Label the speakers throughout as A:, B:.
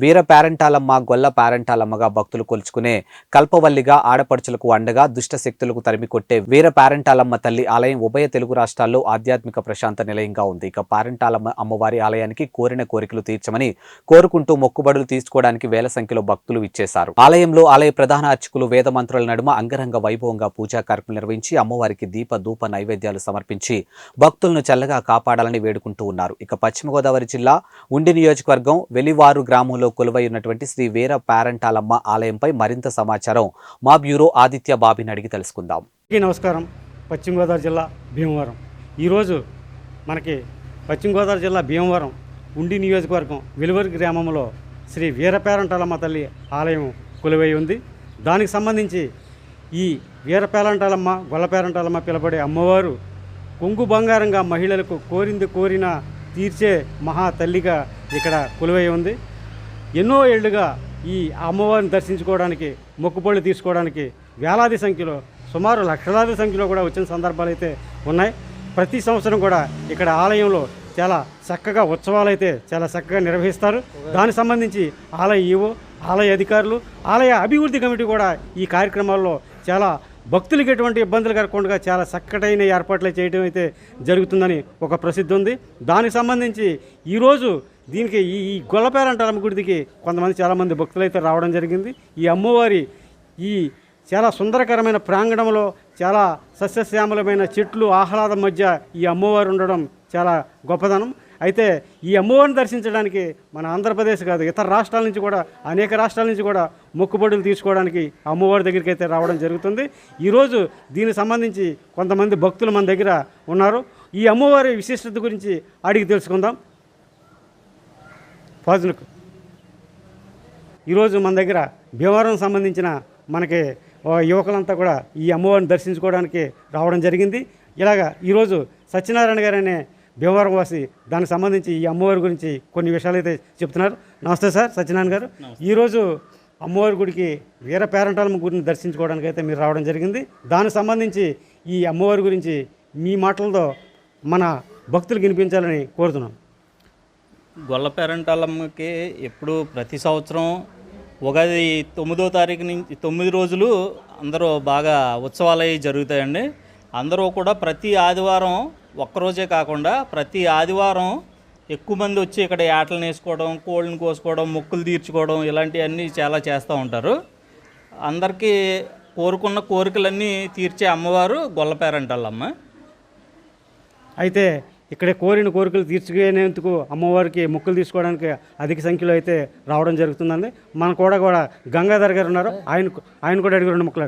A: వీర పేరంటాలమ్మ గొల్ల పేరంటాలమ్మగా భక్తులు కొలుచుకునే కల్పవల్లిగా ఆడపడుచులకు అండగా దుష్ట శక్తులకు తరిమి కొట్టే వీర పేరంటాలమ్మ తల్లి ఆలయం ఉభయ తెలుగు రాష్ట్రాల్లో ఆధ్యాత్మిక ప్రశాంత నిలయంగా ఉంది. ఇక పేరంటాలమ్మ అమ్మవారి ఆలయానికి కోరిన కోరికలు తీర్చమని కోరుకుంటూ మొక్కుబడులు తీసుకోవడానికి వేల సంఖ్యలో భక్తులు ఇచ్చేశారు. ఆలయంలో ఆలయ ప్రధాన అర్చకులు వేద మంత్రుల నడుమ అంగరంగ వైభవంగా పూజా కార్యక్రమం నిర్వహించి అమ్మవారికి దీప ధూప నైవేద్యాలు సమర్పించి భక్తులను చల్లగా కాపాడాలని వేడుకుంటూ ఉన్నారు. ఇక పశ్చిమ గోదావరి జిల్లా ఉండి నియోజకవర్గం వెలివారు గ్రామంలో కొలువై ఉన్నటువంటి శ్రీ వీర పేరంటాలమ్మ ఆలయంపై మరింత సమాచారం మా బ్యూరో ఆదిత్య బాబిని అడిగి తెలుసుకుందాం.
B: నమస్కారం. పశ్చిమ గోదావరి జిల్లా భీమవరం. ఈరోజు మనకి పశ్చిమ గోదావరి జిల్లా భీమవరం ఉండి నియోజకవర్గం వెలివారు గ్రామంలో శ్రీ వీర పేరంటాలమ్మ తల్లి ఆలయం కొలువై ఉంది. దానికి సంబంధించి ఈ వీర పేరంటాలమ్మ గొల్ల పేరంటాలమ్మ పిలబడే అమ్మవారు కొంగు బంగారంగా మహిళలకు కోరింది కోరిన తీర్చే మహా తల్లిగా ఇక్కడ కొలువై ఉంది. ఎన్నో ఏళ్లుగా ఈ అమ్మవారిని దర్శించుకోవడానికి మొక్కుబళ్ళు తీసుకోవడానికి వేలాది సంఖ్యలో సుమారు లక్షలాది సంఖ్యలో కూడా వచ్చిన సందర్భాలు అయితే ఉన్నాయి. ప్రతి సంవత్సరం కూడా ఇక్కడ ఆలయంలో చాలా చక్కగా ఉత్సవాలు అయితే చాలా చక్కగా నిర్వహిస్తారు. దానికి సంబంధించి ఆలయ ఈవో, ఆలయ అధికారులు, ఆలయ అభివృద్ధి కమిటీ కూడా ఈ కార్యక్రమాల్లో చాలా భక్తులకి ఎటువంటి ఇబ్బందులు కలగకుండా చాలా చక్కటైన ఏర్పాట్లు చేయడం అయితే జరుగుతుందని ఒక ప్రసిద్ధి ఉంది. దానికి సంబంధించి ఈరోజు దీనికి ఈ గొల్ల పేరంటాలమ్మ గుడికి కొంతమంది చాలామంది భక్తులు అయితే రావడం జరిగింది. ఈ అమ్మవారి ఈ చాలా సుందరకరమైన ప్రాంగణంలో చాలా సస్యశ్యామలమైన చెట్లు ఆహ్లాదం మధ్య ఈ అమ్మవారు ఉండడం చాలా గొప్పదనం. అయితే ఈ అమ్మవారిని దర్శించడానికి మన ఆంధ్రప్రదేశ్ కాదు, ఇతర రాష్ట్రాల నుంచి కూడా అనేక రాష్ట్రాల నుంచి కూడా మొక్కుబడులు తీసుకోవడానికి అమ్మవారి దగ్గరికి అయితే రావడం జరుగుతుంది. ఈరోజు దీనికి సంబంధించి కొంతమంది భక్తులు మన దగ్గర ఉన్నారు. ఈ అమ్మవారి విశిష్టత గురించి అడిగి తెలుసుకుందాం. ఫాజులకు ఈరోజు మన దగ్గర భీమవరం సంబంధించిన మనకి యువకులంతా కూడా ఈ అమ్మవారిని దర్శించుకోవడానికి రావడం జరిగింది. ఇలాగా ఈరోజు సత్యనారాయణ గారు అనే భీమవరం వాసి దానికి సంబంధించి ఈ అమ్మవారి గురించి కొన్ని విషయాలు అయితే చెప్తున్నారు. నమస్తే సార్, సత్యనారాయణ గారు. ఈరోజు అమ్మవారి గుడికి వీర పేరంటాలమ్మ గుడిని దర్శించుకోవడానికి అయితే మీరు రావడం జరిగింది. దానికి సంబంధించి ఈ అమ్మవారి గురించి మీ మాటలతో మన భక్తులకు వినిపించాలని కోరుతున్నాం.
C: గొల్ల పేరంటాలమ్మకి ఎప్పుడు ప్రతి సంవత్సరం ఉగాది 9వ తారీఖు నుంచి 9 రోజులు అందరూ బాగా ఉత్సవాలు అవి జరుగుతాయండి. అందరూ కూడా ప్రతి ఆదివారం ఒక్కరోజే కాకుండా ప్రతి ఆదివారం ఎక్కువ మంది వచ్చి ఇక్కడ ఏటలు వేసుకోవడం, కోళ్ళని కోసుకోవడం, మొక్కులు తీర్చుకోవడం ఇలాంటివన్నీ చాలా చేస్తూ ఉంటారు. అందరికీ కోరుకున్న కోరికలన్నీ తీర్చే అమ్మవారు గొల్ల పేరంటాలమ్మ.
B: అయితే ఇక్కడ కోరిన కోరికలు తీర్చుకునేందుకు అమ్మవారికి మొక్కులు తీసుకోవడానికి అధిక సంఖ్యలో అయితే రావడం జరుగుతుందండి. మన కూడా గంగాధర్ గారు ఉన్నారు. ఆయన కూడా అడిగి 2 మొక్కలు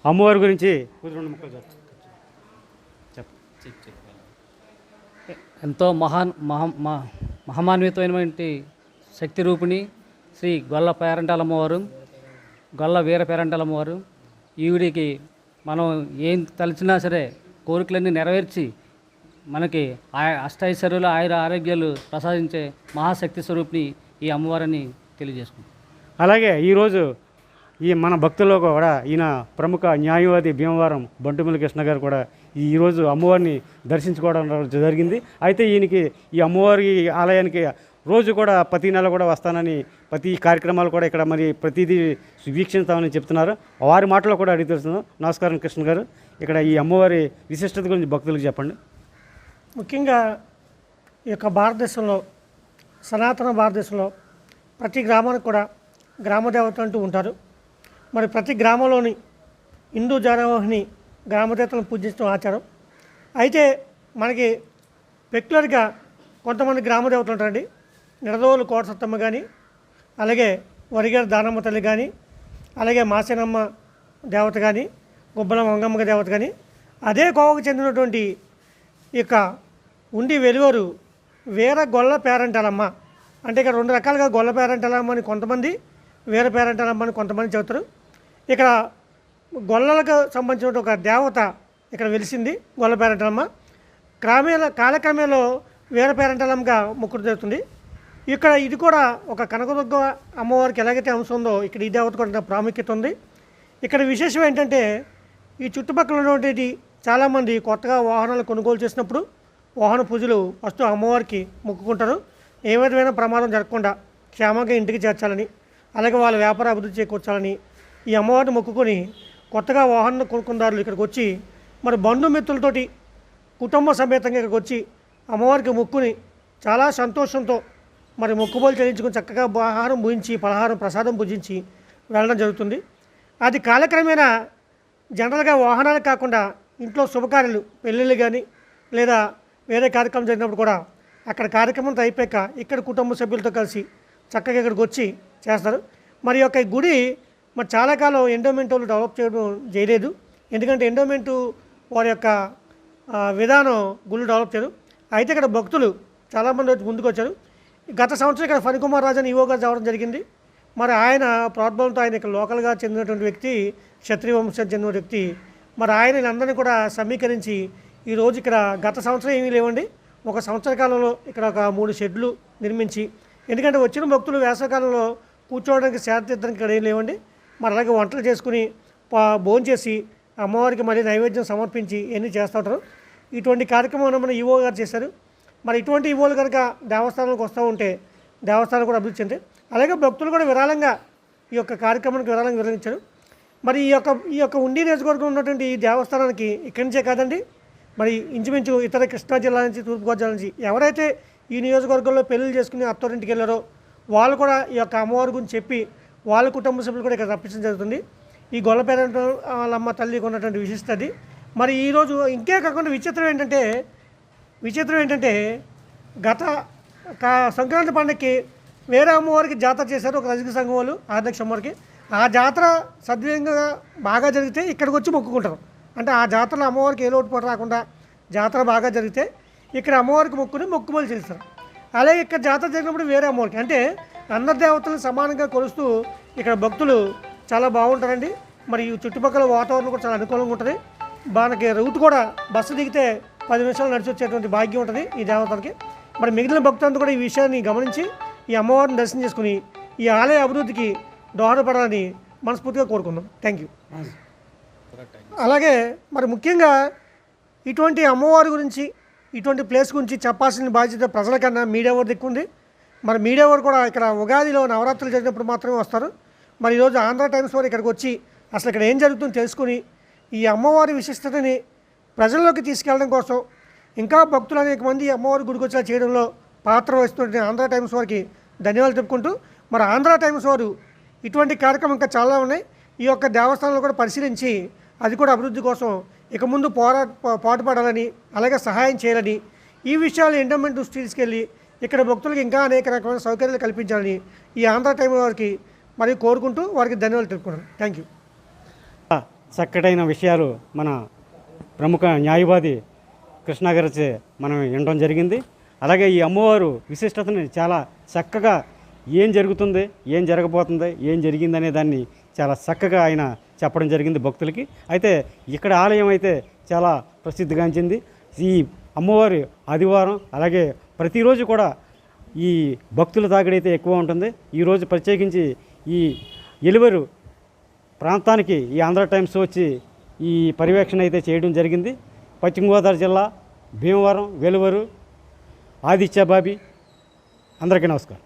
B: అమ్మవారి గురించి 2 మొక్కలు
D: ఎంతో మహమాన్వితమైనటువంటి శక్తి రూపిణి శ్రీ గొల్ల పేరంటాలమ్మవారు, గొల్ల వీర పేరంటాలమ్మవారు. ఈవిడికి మనం ఏం తలచినా సరే కోరికలన్నీ నెరవేర్చి మనకి అష్టైశ్వర్యాలు ఆయుర ఆరోగ్యాలు ప్రసాదించే మహాశక్తి స్వరూపిణి ఈ అమ్మవారిని తెలియజేసుకుంటాం.
B: అలాగే ఈరోజు ఈ మన భక్తుల్లో కూడా ఈయన ప్రముఖ న్యాయవాది భీమవరం బంటుమిల్లి కృష్ణ గారు కూడా ఈరోజు అమ్మవారిని దర్శించుకోవడం జరిగింది. అయితే ఈయనకి ఈ అమ్మవారి ఆలయానికి రోజు కూడా ప్రతి నెల కూడా వస్తానని, ప్రతి కార్యక్రమాలు కూడా ఇక్కడ మరి ప్రతిదీ వీక్షిస్తామని చెప్తున్నారు. వారి మాటలో కూడా అడిగి తెలుస్తున్నాం. నమస్కారం కృష్ణ గారు. ఇక్కడ ఈ అమ్మవారి విశిష్టత గురించి భక్తులకు చెప్పండి.
E: ముఖ్యంగా ఈ యొక్క భారతదేశంలో, సనాతన భారతదేశంలో ప్రతి గ్రామానికి కూడా గ్రామదేవత అంటూ ఉంటారు. మరి ప్రతి గ్రామంలోని హిందూ జనవాహిని గ్రామదేవతలను పూజించడం ఆచారం. అయితే మనకి పెక్యులర్గా కొంతమంది గ్రామదేవతలు ఉంటారండి. నిడదవోలు కోట సత్తమ్మ కానీ, అలాగే వరిగారి దానమ్మ తల్లి కానీ, అలాగే మాసేనమ్మ దేవత కానీ, గుబ్బల మంగమ్మ దేవత కానీ, అదే కోవకు చెందినటువంటి ఇక ఉండి వెలువరు వీర గొల్ల పేరంటాలమ్మ. అంటే ఇక్కడ 2 రకాలుగా గొల్ల పేరంటాలమ్మ అని కొంతమంది, వీర పేరంటాలమ్మ అని కొంతమంది చెబుతారు. ఇక్కడ గొల్లలకు సంబంధించిన ఒక దేవత ఇక్కడ వెలిసింది గొల్ల పేరంటాలమ్మ. కాలక్రమేణలో వీర పేరంటాలమ్మగా మొక్కుడు జరుగుతుంది. ఇక్కడ ఇది కూడా ఒక కనకదుర్గ అమ్మవారికి ఎలాగైతే అంశం ఉందో ఇక్కడ ఈ దేవత కూడా ప్రాముఖ్యత ఉంది. ఇక్కడ విశేషం ఏంటంటే ఈ చుట్టుపక్కల ఉన్నటువంటి చాలామంది కొత్తగా వాహనాలు కొనుగోలు చేసినప్పుడు వాహన పూజలు ఫస్ట్ అమ్మవారికి మొక్కుకుంటారు. ఏ విధమైన ప్రమాదం జరగకుండా క్షేమంగా ఇంటికి చేర్చాలని, అలాగే వాళ్ళ వ్యాపార అభివృద్ధి చేకూర్చాలని ఈ అమ్మవారిని మొక్కుకొని కొత్తగా వాహన కొనుక్కుందారులు ఇక్కడికి వచ్చి మరి బంధుమిత్రులతోటి కుటుంబ సమేతంగా ఇక్కడికి వచ్చి అమ్మవారికి మొక్కుని చాలా సంతోషంతో మరి మొక్కుబోలు చెల్లించుకుని చక్కగా ఆహారం భుజించి పలహారం ప్రసాదం భుజించి వెళ్ళడం జరుగుతుంది. అది కాలక్రమేణా జనరల్గా వాహనాలు కాకుండా ఇంట్లో శుభకార్యాలు పెళ్ళిళ్ళు కానీ లేదా వేరే కార్యక్రమం జరిగినప్పుడు కూడా అక్కడ కార్యక్రమం అయిపోయాక ఇక్కడ కుటుంబ సభ్యులతో కలిసి చక్కగా ఇక్కడికి వచ్చి చేస్తారు. మరి యొక్క ఈ గుడి మరి చాలా కాలం ఎండోమెంట్ వాళ్ళు డెవలప్ చేయలేదు. ఎందుకంటే ఎండోమెంటు వారి యొక్క విధానం గుళ్ళు డెవలప్ చేయరు. అయితే ఇక్కడ భక్తులు చాలామంది వచ్చి ముందుకు వచ్చారు. గత సంవత్సరం ఇక్కడ ఫణికుమార్ రాజు అని ఈవో గారు రావడం జరిగింది. మరి ఆయన ప్రోద్బలంతో ఆయన ఇక్కడ లోకల్గా చెందినటువంటి వ్యక్తి, క్షత్రియ వంశానికి చెందిన వ్యక్తి. మరి ఆయన అందరినీ కూడా సమీకరించి ఈరోజు ఇక్కడ గత సంవత్సరం ఏమీ లేవండి, ఒక సంవత్సర కాలంలో ఇక్కడ ఒక 3 షెడ్లు నిర్మించి, ఎందుకంటే వచ్చిన భక్తులు వేసవకాలంలో కూర్చోవడానికి శాంతిద్దరికి ఇక్కడ ఏం లేవండి. మరి అలాగే వంటలు చేసుకుని భోంచేసి అమ్మవారికి మళ్ళీ నైవేద్యం సమర్పించి ఇవన్నీ చేస్తూ ఉంటారు. ఇటువంటి కార్యక్రమం మన ఈవో గారు చేశారు. మరి ఇటువంటి ఈవోలు కనుక దేవస్థానానికి వస్తూ ఉంటే దేవస్థానం కూడా అభివృద్ధి చెంది, అలాగే భక్తులు కూడా విరాళంగా ఈ యొక్క కార్యక్రమానికి విరాళంగా వివరించారు. మరి ఈ యొక్క ఉండి నియోజకవర్గం ఉన్నటువంటి ఈ దేవస్థానానికి ఇక్కడి నుంచే కాదండి, మరి ఇంచుమించు ఇతర కృష్ణా జిల్లా నుంచి, తూర్పుగోదావరి జిల్లా నుంచి ఎవరైతే ఈ నియోజకవర్గంలో పెళ్లిళ్ళు చేసుకుని అత్తోరింటికి వెళ్ళారో వాళ్ళు కూడా ఈ యొక్క అమ్మవారి గురించి చెప్పి వాళ్ళ కుటుంబ సభ్యులు కూడా ఇక్కడ రప్పించడం జరుగుతుంది. ఈ గొల్లపేరంటలమ్మ తల్లికి ఉన్నటువంటి విశిష్టది. మరి ఈరోజు ఇంకే కాకుండా విచిత్రం ఏంటంటే గత సంక్రాంతి పండుగకి వేరే అమ్మవారికి జాతర చేశారు ఒక రజక సంఘం వాళ్ళు, ఆర్దక్ష అమ్మవారికి. ఆ జాతర సద్వినియోగంగా బాగా జరిగితే ఇక్కడికి వచ్చి మొక్కుకుంటారు. అంటే ఆ జాతరలో అమ్మవారికి ఏ లోటుపాటు రాకుండా జాతర బాగా జరిగితే ఇక్కడ అమ్మవారికి మొక్కుబోలు చెల్లిస్తారు. అలాగే ఇక్కడ జాతర జరిగినప్పుడు వేరే అమ్మవారికి, అంటే అందరి దేవతలను సమానంగా కొలుస్తూ ఇక్కడ భక్తులు చాలా బాగుంటారండి. మరి ఈ చుట్టుపక్కల వాతావరణం కూడా చాలా అనుకూలంగా ఉంటుంది. మనకి రూట్ కూడా బస్సు దిగితే 10 నిమిషాలు నడిచి వచ్చేటువంటి భాగ్యం ఉంటుంది ఈ దేవతలకి. మరి మిగిలిన భక్తులంతా కూడా ఈ విషయాన్ని గమనించి ఈ అమ్మవారిని దర్శనం చేసుకుని ఈ ఆలయ అభివృద్ధికి దోహదపడాలని మనస్ఫూర్తిగా కోరుకుందాం. Thank you. అలాగే మరి ముఖ్యంగా ఇటువంటి అమ్మవారి గురించి, ఇటువంటి ప్లేస్ గురించి చెప్పాల్సిన బాధ్యత ప్రజలకన్నా మీడియా వారి దిక్కు ఉంది. మరి మీడియా వారు కూడా ఇక్కడ ఉగాదిలో నవరాత్రులు జరిగినప్పుడు మాత్రమే వస్తారు. మరి ఈరోజు ఆంధ్ర టైమ్స్ వారు ఇక్కడికి వచ్చి అసలు ఇక్కడ ఏం జరుగుతుందో తెలుసుకుని ఈ అమ్మవారి విశిష్టతని ప్రజల్లోకి తీసుకెళ్ళడం కోసం ఇంకా భక్తులు అనేక మంది అమ్మవారి గుడికి వచ్చేలా చేయడంలో పాత్ర వహిస్తున్న ఆంధ్ర టైమ్స్ వారికి ధన్యవాదాలు చెప్పుకుంటూ, మరి ఆంధ్ర టైమ్స్ వారు ఇటువంటి కార్యక్రమం ఇంకా చాలా ఉన్నాయి. ఈ యొక్క దేవస్థానంలో కూడా పరిశీలించి అది కూడా అభివృద్ధి కోసం ఇక ముందు పాటుపడాలని, అలాగే సహాయం చేయాలని, ఈ విషయాలు ఎండోమెంట్ దృష్టి తీసుకెళ్ళి ఇక్కడ భక్తులకు ఇంకా అనేక రకమైన సౌకర్యాలు కల్పించాలని ఈ ఆంధ్ర టైమ్ వారికి మరియు కోరుకుంటూ వారికి ధన్యవాదాలు తెలుపుకున్నాను. Thank you.
B: చక్కటైన విషయాలు మన ప్రముఖ న్యాయవాది కృష్ణ గారిచే మనం వినడం జరిగింది. అలాగే ఈ అమ్మవారు విశిష్టతని చాలా చక్కగా ఏం జరుగుతుంది, ఏం జరగబోతుంది, ఏం జరిగిందనే దాన్ని చాలా చక్కగా ఆయన చెప్పడం జరిగింది భక్తులకి. అయితే ఇక్కడ ఆలయం అయితే చాలా ప్రసిద్ధిగాంచింది. ఈ అమ్మవారి ఆదివారం అలాగే ప్రతిరోజు కూడా ఈ భక్తుల తాకిడైతే ఎక్కువ ఉంటుంది. ఈరోజు ప్రత్యేకించి ఈ ఎలివరు ప్రాంతానికి ఈ ఆంధ్ర టైమ్స్ వచ్చి ఈ పర్యవేక్షణ అయితే చేయడం జరిగింది. పశ్చిమ గోదావరి జిల్లా భీమవరం, వెలువరు, ఆదిత్య బాబి, అందరికీ నమస్కారం.